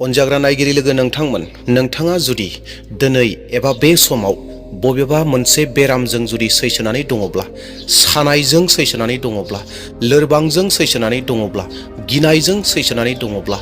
अनजाग्रा नायगिरि लोगो नोंथांमोन, नोंथाङा जुदि दिनै एबा बे समाव बबेबा मोनसे बेरामजों जुदि सैसोनानै दङब्ला, सानायजों सैसोनानै दङब्ला, लोरबांजों सैसोनानै दङब्ला, गिनायजों सैसोनानै दङब्ला,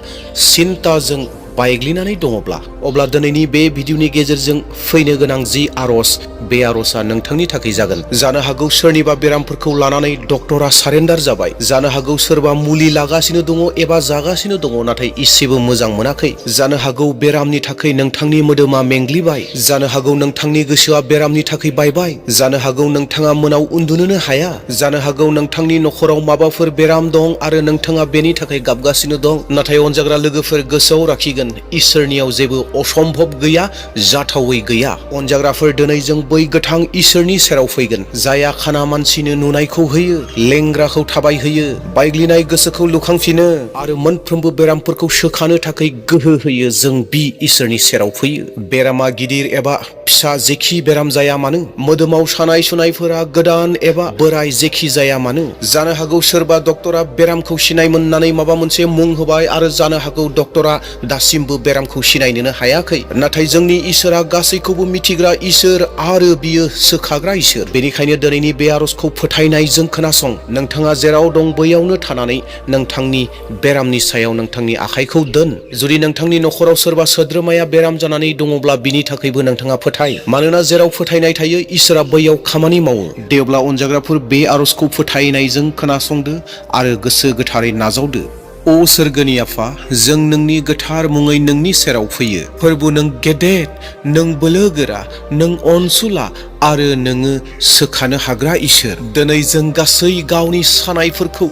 सिन्ताजों बायग्लिनानै दङब्ला, अब्ला दिनैनि बे भिडिअनि गेजेरजों फैनो गोनां जि आरज, बे आरजआ नोंथांनि थाखाय जागोन। जानो हागौ सोरनिबा बेरामफोरखौ लानानै डक्टरा सारेन्डार जाबाय, जानो हागौ सोरबा मुलि लागासिनो दङ एबा जागासिनो दङ नाथाय इसेबो मोजां मोनाखै, जानो हागौ बेरामनि थाखाय नोंथांनि मोदोमा मेंग्लिबाय, जानो हागौ नोंथांनि गोसोआ बेरामनि थाखाय बायबाय, जानो हागौ नोंथाङा मोनाव उन्दुनोनो हाया, जानो हागौ नोंथांनि नखराव माबाफोर बेराम दं आरो नोंथाङा बेनि थाखाय गाबगासिनो दं। नाथाय अनजाग्रा लोगोफोर, गोसोआव लाखिगोन, इसोरनियाव जेबो असम्भब गैया, जाथावै गैया। अनजाग्राफोर, दिनै जों बै गोथां इसोरनि सेराव फैगोन, जायहा खाना मानसिनो नुनायखौ होयो, लेंग्राखौ थाबायहोयो, बायग्लिनाय गोसोखौ लुखांफिनो आरो मोनफ्रोमबो बेरामफोरखौ सोखानो थाखाय गोहो होयो। जों बि इसोरनि सेराव फैयो। बेरामा गिदिर एबा फिसा जेखि बेराम जाया मानो, मोदोमाव सानाय सुनायफोरा गोदान एबा बोराय जेखि जाया मानो, जानो हागौ सोरबा डक्टरा बेरामखौ सिनाय मोननानै माबा मोनसे मुं होबाय आरो जानो हागौ डक्टरा दासिमबो बेरामखौ सिनायनोनो हायाखै। नाथाय जोंनि इसोरा गासैखौबो मिथिग्रा इसोर आरो बियो सोखाग्रा इसोर। बेनिखायनो दिनैनि बे आरजखौ फोथायनायजों खोनासं। नोंथाङा जेराव दं बैयावनो थानानै नोंथांनि बेरामनि सायाव नोंथांनि आखाइखौ दोन। जुदि नोंथांनि नखराव सोरबा सोद्रोमाया बेराम जानानै दङब्ला बिनि थाखायबो नोंथाङा फोथाय, मानोना जेराव फोथायनाय थायो इसोरा बैयाव खामानि मावो। दे अब्ला अनजाग्राफोर, बे आरजखौ फोथायनायजों खोनासंदो आरो गोसो गोथारै नाजावदो। अ सोरगोनि आफा, जों नोंनि गोथार मुङै नोंनि सेराव फैयो। फोरबु, नों गेदेर, नों बोलोगोरा, नों अनसुला आरो नोङो सोखानो हाग्रा इसोर। दिनै जों गासै गावनि सानायफोरखौ,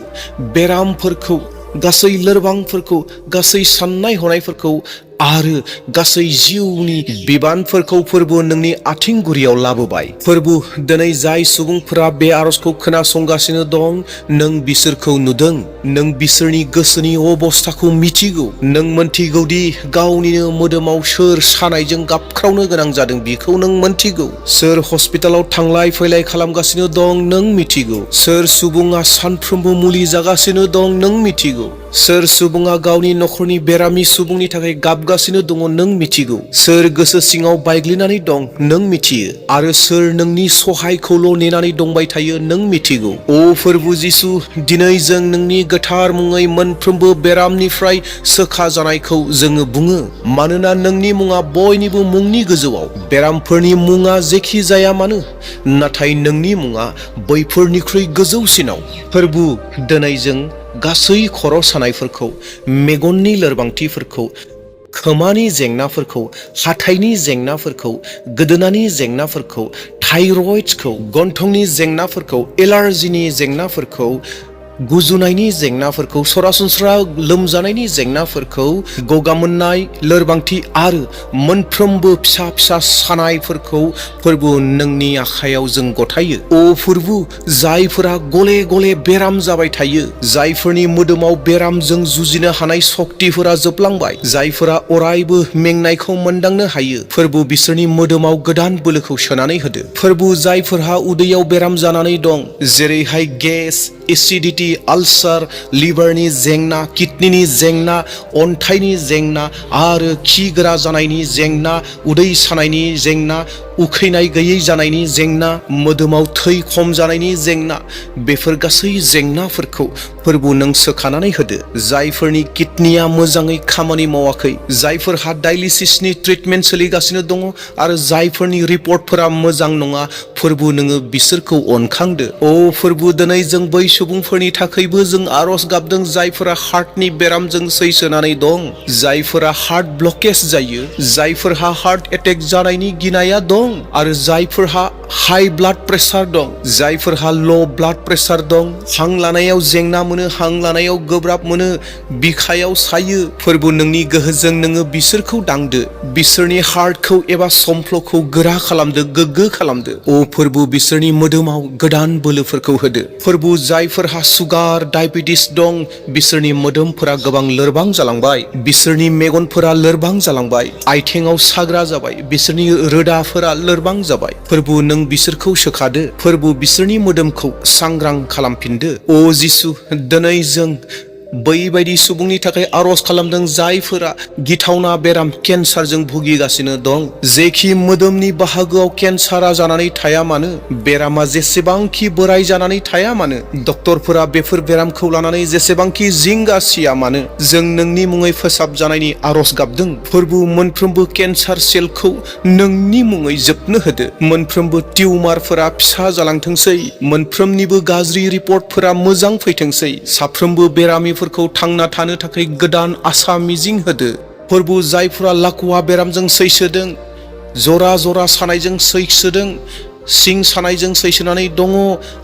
बेरामफोरखौ, गासै लोरबांफोरखौ, गासै साननाय हनायफोरखौ आरो गासै जिउनि बिबानफोरखौ फोरबु नोंनि आथिं गुरियाव लाबोबाय। फोरबु, दिनै जाय सुबुंफोरा बे आरजखौ खोनासंगासिनो दं, नों बिसोरखौ नुदों, नों बिसोरनि गोसोनि अबस्थाखौ मिथिगौ, नों मोनथिगौदि गावनिनो मोदोमाव सोर सानायजों गाबख्रावनो गोनां जादों बेखौ नों मोनथिगौ, सोर हस्पिटालाव थांलाय फैलाय खालामगासिनो दं नों मिथिगौ, सोर सुबुङा सानफ्रोमबो मुलि जागासिनो दं नों मिथिगौ, सोर सुबुङा गावनि नखरनि बेरामि सुबुंनि थाखाय गाबगासिनो दङ नों मिथिगौ, सोर गोसो सिङाव बायग्लिनानै दं नों मिथियो आरो सोर नोंनि सहायखौल' नेनानै दंबाय थायो नों मिथिगौ। अ फोरबु जिसु, दिनै जों नोंनि गोथार मुङै मोनफ्रोमबो बेरामनिफ्राय सोखा जानायखौ जोङो बुङो, मानोना नोंनि मुङा बयनिबो मुंनि गोजौआव। बेरामफोरनि मुङा जेखि जाया मानो, नाथाय नोंनि मुङा बैफोरनिख्रुइ गोजौसिनाव। फोरबु, दिनै जों गासै खर' सानायफोरखौ, मेगननि लोरबांथिफोरखौ, खोमानि जेंनाफोरखौ, हाथाइनि जेंनाफोरखौ, गोदोनानि जेंनाफोरखौ, थाइरयडखौ, गन्थंनि जेंनाफोरखौ, एलार्जिनि जेंनाफोरखौ, गुजुनायनि जेंनाफोरखौ, सरासनस्रा लोमजानायनि जेंनाफोरखौ, गगा मोननाय, लोरबांथि आरो मोनफ्रोमबो फिसा फिसा सानायफोरखौ फोरबु नोंनि आखायाव जों गथायो। अ फोरबु, जायफोरा गले गले बेराम जाबाय थायो, जायफोरनि मोदोमाव बेरामजों जुजिनो हानाय सक्तिफोरा जोबलांबाय, जायफोरा अरायबो मेंनायखौ मोनदांनो हायो, फोरबु बिसोरनि मोदोमाव गोदान बोलोखौ सोनानै होदो। फोरबु, जायफोरहा उदैयाव बेराम जानानै दं, जेरैहाय गेस, एसिडिटी, आलसार, लिभारनि जेंना, किडनीनि जेंना, अन्थाइनि जेंना आरो खि गोरा जानायनि जेंना, उदै सानायनि जेंना, उखैनाय गैयै जानायनि जेंना, मोदोमाव थै खम जानायनि जेंना, बेफोर गासै जेंनाफोरखौ फोरबु नों सोखानानै होदो। जायफोरनि किडनिया मोजाङै खामानि मावाखै, जायफोरहा डायलिसिसनि ट्रिटमेन्ट सोलिगासिनो दङ आरो जायफोरनि रिपर्टफोरा मोजां नङा, फोरबु नोङो बिसोरखौ अनखांदो। अ फोरबु, दिनै जों बै सुबुंफोरनि थाखायबो जों आरज गाबदों जायफोरा हार्टनि बेरामजों सैसोनानै दं, जायफोरा हार्ट ब्लकेज जायो, जायफोरहा हार्ट एटेक जानायनि गिनाया दं आरो जायफोरहा हाई ब्लाड प्रेसार दं, जायफोरहा ल' ब्लाड प्रेसार दं, हां लानायाव जेंना मोनो, हां लानायाव गोब्राब मोनो, बिखायाव सायो, फोरबु नोंनि गोहोजों नोङो बिसोरखौ दांदो, बिसोरनि हार्टखौ एबा समफ्लखौ गोरा खालामदो, गोग्गो खालामदो। अ फोरबु, बिसोरनि मोदोमाव गोदान बोलोफोरखौ होदो। फोरबु, जायफोरहा सुगार, डायबेटिस दं, बिसोरनि मोदोमफोरा गोबां लोरबां जालांबाय, बिसोरनि मेगनफोरा लोरबां जालांबाय, आथिङाव साग्रा जाबाय, बिसोरनि रोदाफोरा लोरबां जाबाय, फोरबु नों बिसोरखौ सोखादो। फोरबु, बिसोरनि मोदोमखौ सांग्रां खालामफिनदो। अ जिसु, दिनै जों बैबायदि सुबुंनि थाखाय आरज खालामदों जायफोरा गिथावना बेराम केन्सारजों भुगिगासिनो दं। जेखि मोदोमनि बाहागोआव केन्सारा जानानै थाया मानो, बेरामा जेसेबांखि बोराय जानानै थाया मानो, डक्टरफोरा बेफोर बेरामखौ लानानै जेसेबांखि जिंगा सिया मानो, जों नोंनि मुङै फोसाबजानायनि आरज गाबदों। फोरबु मोनफ्रोमबो केन्सार सेलखौ नोंनि मुङै जोबनो होदो। मोनफ्रोमबो टिउमारफोरा फिसा जालांथोंसै। मोनफ्रोमनिबो गाज्रि रिपर्टफोरा मोजां फैथोंसै। साफ्रोमबो बेरामिफोरखौ थांना थानो थाखाय गोदान आसा मिजिं होदो। फोरबु जायफोरा लाकवा बेरामजों सैसोदों, जरा जरा सानायजों सैसोदों, सिं सानायजों सैसोनानै दङ,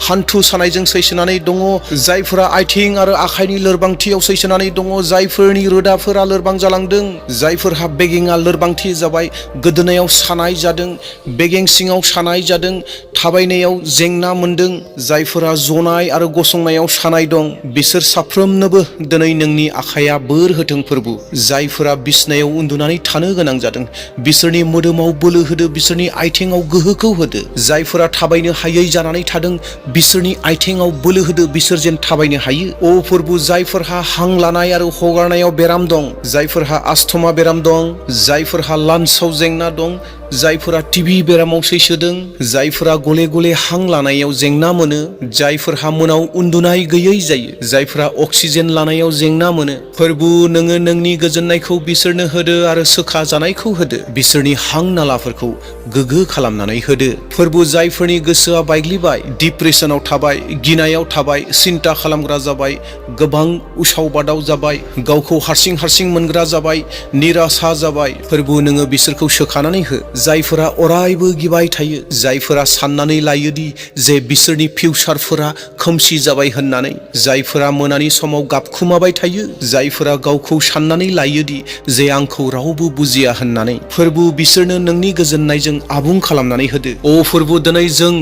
हान्थु सानायजों सैसोनानै दङ, जायफोरा आथिं आरो आखाइनि लोरबांथियाव सैसोनानै दङ, जायफोरनि रोदाफोरा लोरबां जालांदों, जायफोरहा बेगेंआ लोरबांथि जाबाय, गोदोनायाव सानाय जादों, बेगें सिङाव सानाय जादों, थाबायनायाव जेंना मोनदों, जायफोरा जनाय आरो गसंनायाव सानाय दं, बिसोर साफ्रोमनोबो दिनै नोंनि आखाइया बोर होथों। फोरबु जायफोरा बिसनायाव उन्दुनानै थानो गोनां जादों, बिसोरनि मोदोमाव बोलो होदो, बिसोरनि आथिङाव गोहोखौ होदो। जायफोरा थाबायनो हायै जानानै थादों, बिसोरनि आथिङाव बोलो होदो, बिसोर जेन थाबायनो हायो। ओ फोरबु जायफोरहा हां लानाय आरो हगारनायाव बेराम दं, जायफोरहा आस्थमा बेराम दं, जायफोरहा लान्सआव जेंना दं, जायफोरा टिबि बेरामाव सैसोदों, जायफोरा गले गले हां लानायाव जेंना मोनो, जायफोरहा मोनाव उन्दुनाय गैयै जायो, जायफोरा अक्सिजेन लानायाव जेंना मोनो, फोरबु नोङो नोंनि गोजोननायखौ बिसोरनो होदो आरो सोखा जानायखौ होदो। बिसोरनि हां नालाफोरखौ गोग्गो खालामनानै होदो। फोरबु जायफोरनि गोसोआ बायग्लिबाय, डिप्रेसनाव थाबाय, गिनायाव थाबाय, सिन्ता खालामग्रा जाबाय, गोबां उसाव बादाव जाबाय, गावखौ हारसिं हारसिं मोनग्रा जाबाय, निरासा जाबाय, फोरबु नोङो बिसोरखौ सोखानानै हो। जायफोरा अरायबो गिबाय थायो, जायफोरा साननानै लायोदि जे बिसोरनि फिउचारफोरा खोमसि जाबाय होननानै, जायफोरा मोनानि समाव गाबखुमाबाय थायो, जायफोरा गावखौ साननानै लायोदि जे आंखौ रावबो बुजिया होननानै, फोरबु बिसोरनो नोंनि गोजोननायजों आबुं खालामनानै होदो। ओ फोरबु दिनै जों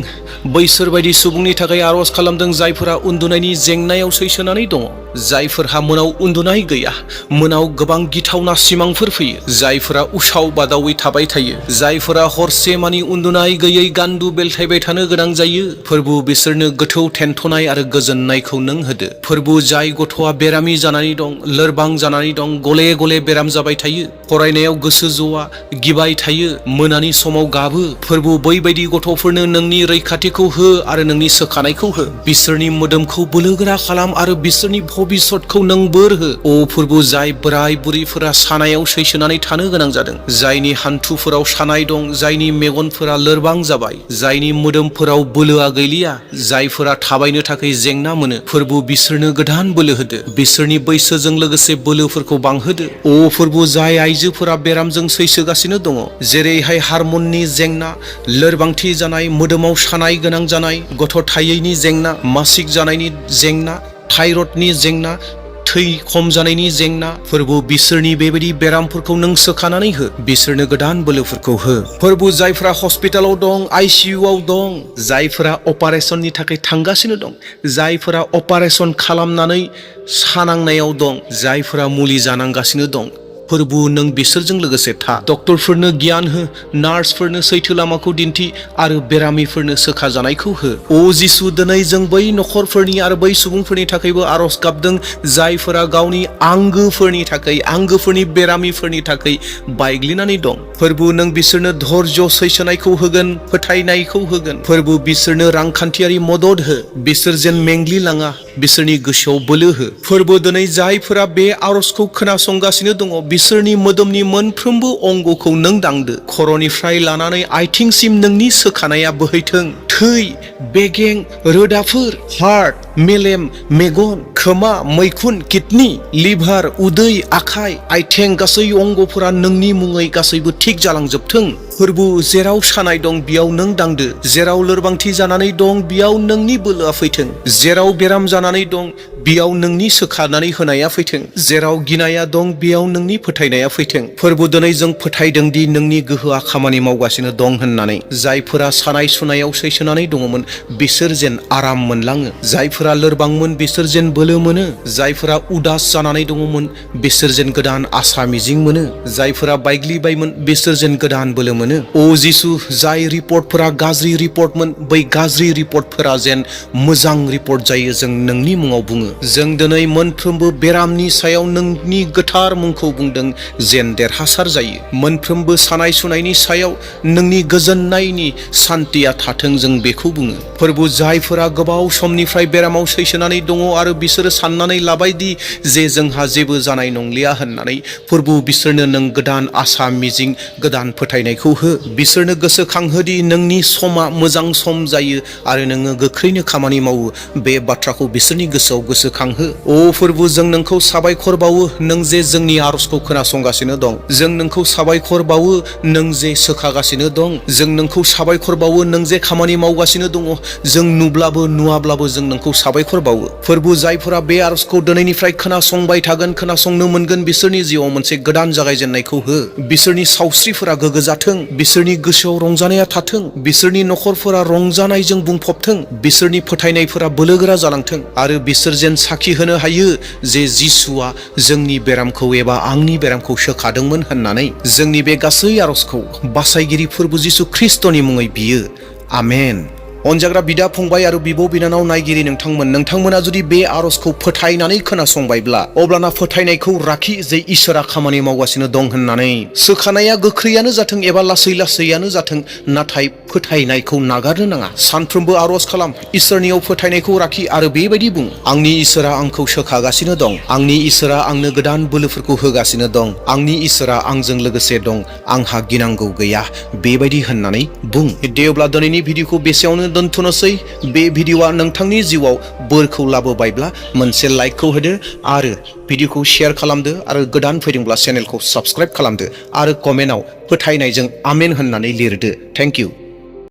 बैसोर बायदि सुबुंनि थाखाय आरज खालामदों जायफोरा उन्दुनायनि जेंनायाव सैसोनानै दङ, जायफोरहा मोनाव उन्दुनाय गैया, मोनाव गोबां गिथावना सिमांफोर फैयो, जायफोरा उसाव बादावै थाबाय थायो, जायफोरा हरसे मानि उन्दुनाय गैयै गान्दु बेलथायबाय थानो गोनां जायो, फोरबु बिसोरनो गोथौ थेन्थनाय आरो गोजोननायखौ नों होदो। फोरबु जाय गथ'आ बेरामि जानानै दं, लोरबां जानानै दं, गले गले बेराम जाबाय थायो, फरायनायाव गोसो ज'आ, गिबाय थायो, मोनानि समाव गाबो, फोरबु बैबायदि गथ'फोरनो नोंनि रैखाथिखौ हो आरो नोंनि सोखानायखौ हो। बिसोरनि मोदोमखौ बोलोगोरा खालाम आरो बिसोरनि भबिष्यतखौ नों बोर हो। ओ फोरबु जाय बोराय बुरैफोरा सानायाव सैसोनानै थानो गोनां जादों, जायनि हान्थुफोराव सानाय दं, जायनि मेगनफोरा लोरबां जाबाय, जायनि मोदोमफोराव बोलोआ गैलिया, जायफोरा थाबायनो थाखाय जेंना मोनो, फोरबु बिसोरनो गोदान बोलो होदो। बिसोरनि बैसोजों लोगोसे बोलोफोरखौ बांहोदो। ओ फोरबु जाय आइजोफोरा बेरामजों सैसोगासिनो दङ, जेरैहाय हारमननि जेंना, लोरबांथि जानाय, मोदोमाव सानाय गोनां जानाय, गथ' थायैनि जेंना, मासिक जानायनि जेंना, थाइरडनि जेंना, थै खम जानायनि जेंना, फोरबु बिसोरनि बेबायदि बेरामफोरखौ नों सोखानानै हो, बिसोरनो गोदान बोलोफोरखौ हो। फोरबु जायफोरा हस्पिटालाव दं, आइसिइउआव दं, जायफोरा अपारेशननि थाखाय थांगासिनो दं, जायफोरा अपारेशन खालामनानै सानांनायाव दं, जायफोरा मुलि जानांगासिनो दं, फोरबु नों बिसोरजों लोगोसे था। डक्टरफोरनो गियान हो, नार्सफोरनो सैथो लामाखौ दिन्थि आरो बेरामिफोरनो सोखा जानायखौ हो। ओ जिसु दिनै जों बै नखरफोरनि आरो बै सुबुंफोरनि थाखायबो आरज गाबदों जायफोरा गावनि आंगोफोरनि थाखाय, आंगोफोरनि बेरामिफोरनि थाखाय बायग्लिनानै दं। फोरबु नों बिसोरनो धैर्य सैसोनायखौ होगोन, फोथायनायखौ होगोन। फोरबु बिसोरनो रांखान्थियारि मदद हो, बिसोर जेन मेंग्लिलाङा, बिसोरनि गोसोआव बोलो हो। फोरबु दिनै जायफोरा बे आरजखौ खोनासंगासिनो दङ, बिसोरनि मोदोमनि मोनफ्रोमबो अंगखौ नों दांदो। खर'निफ्राय लानानै आथिंसिम नोंनि सोखानाया बोहैथों। थै, बेगें, रोदाफोर, हार्ट, मेलेम, मेगन, खोमा, मैखुन, किडनि, लिभार, उदै, आखाइ, आथिं, गासै अंगफोरा नोंनि मुङै गासैबो थिग जालांजोबथों। फोरबु जेराव सानाय दं बेयाव नों दांदो, जेराव लोरबांथि जानानै दं बेयाव नोंनि बोलोआ फैथों, जेराव बेराम जानानै दं बेयाव नोंनि सोखानानै होनाया फैथों, जेराव गिनाया दं बेयाव नोंनि फोथायनाया फैथों। फोरबु दिनै जों फोथायदों दि नोंनि गोहोआ खामानि मावगासिनो दं होननानै। जायफोरा सानाय सुनायाव सैसोनानै सैसोनानै दङमोन बिसोर जेन आराम मोनलाङो, जायफोरा लोरबांमोन बिसोर जेन बोलो मोनो, जायफोरा उदास जानानै दङमोन बिसोर जेन गोदान आसा मिजिं मोनो, जायफोरा बायग्लिबायमोन बिसोर जेन गोदान बोलो मोनो। ओ जिसु, जाय रिपर्टफोरा गाज्रि रिपर्टमोन बै गाज्रि रिपर्टफोरा जेन मोजां रिपर्ट जायो जों नोंनि मुङाव बुङो। जों दिनै मोनफ्रोमबो बेरामनि सायाव नोंनि गोथार मुंखौ बुंदों जेन देरहासार जायो। मोनफ्रोमबो सानाय सुनायनि सायाव नोंनि गोजोननायनि सान्थिया थाथों जों बेखौ बुङो। फोरबु, जायफोरा गोबाव समनिफ्राय बेरामाव सैसोनानै दङ आरो बिसोरो साननानै लाबायदि जे जोंहा जेबो जानाय नंलिया होननानै, फोरबु बिसोरनो नों गोदान आसा मिजिं, गोदान फोथायनायखौ हो। बिसोरनो गोसोखांहोदि नोंनि समा मोजां सम जायो आरो नोङो गोख्रैनो खामानि मावो। बे बाथ्राखौ बिसोरनि गोसोआव गोसोखांहो। ओ फोरबु, जों नोंखौ साबायखर बावो नों जे जोंनि आरजखौ खोनासंगासिनो दं। जों नोंखौ साबायखर बावो नों जे सोखागासिनो दं। जों नोंखौ साबायखर बावो नों जे खामानि मावगासिनो दङ। जों नुब्लाबो नुवाब्लाबो जों नोंखौ साबायखर बावो। फोरबु, जायफोरा बे आरजखौ दिनैनिफ्राय खोनासंबाय थागोन, खोनासंनो मोनगोन, बिसोरनि जिउआव मोनसे गोदान जागायजेननायखौ हो। बिसोरनि सावस्रिफोरा गोग्गो जाथों, बिसोरनि गोसोआव रंजानाया थाथों, बिसोरनि नखरफोरा रंजानायजों बुंफबथों, बिसोरनि फोथायनायफोरा बोलोगोरा जालांथों आरो बिसोर जेन साखि होनो हायो जे जिसुआ जोंनि बेरामखौ एबा आंनि बेरामखौ सोखादोंमोन होननानै। जोंनि बे गासै आरजखौ बासायगिरि फोरबु जिसु ख्रिस्टनि मुङै बियो। आमेन। अनजाग्रा बिदा फंबाय आरो बिब' बिनानाव नायगिरि नोंथांमोना जुदि बे आरजखौ फोथायनानै खोनासंबायब्ला, अब्लाना फोथायनायखौ राखि जे इसोरा खामानि मावगासिनो दं होननानै। सोखानाया गोख्रैयानो जाथों एबा लासै लासैयानो जाथों, नाथाय फोथायनायखौ नागारनो नाङा। सानफ्रोमबो आरज खालाम, इसोरनियाव फोथायनायखौ राखि आरो बेबायदि बुं, आंनि इसोरा आंखौ सोखागासिनो दं, आंनि इसोरा आंनो गोदान बोलोफोरखौ होगासिनो दं, आंनि इसोरा आंजों लोगोसे दं, आंहा गिनांगौ गैया, बेबायदि होननानै बुं। दे अब्ला दिनैनि भिडिअखौ बेसेयावनो दोनथ'नोसै। बे भिडिअआ नोंथांनि जिउआव बोरखौ लाबोबायब्ला मोनसे लाइकखौ होदो आरो भिडिअखौ शेयार खालामदो आरो गोदान फैदोंब्ला चेनेलखौ साबस्क्राइब खालामदो आरो कमेन्टआव फोथायनायजों आमेन होननानै लिरदो। Thank you.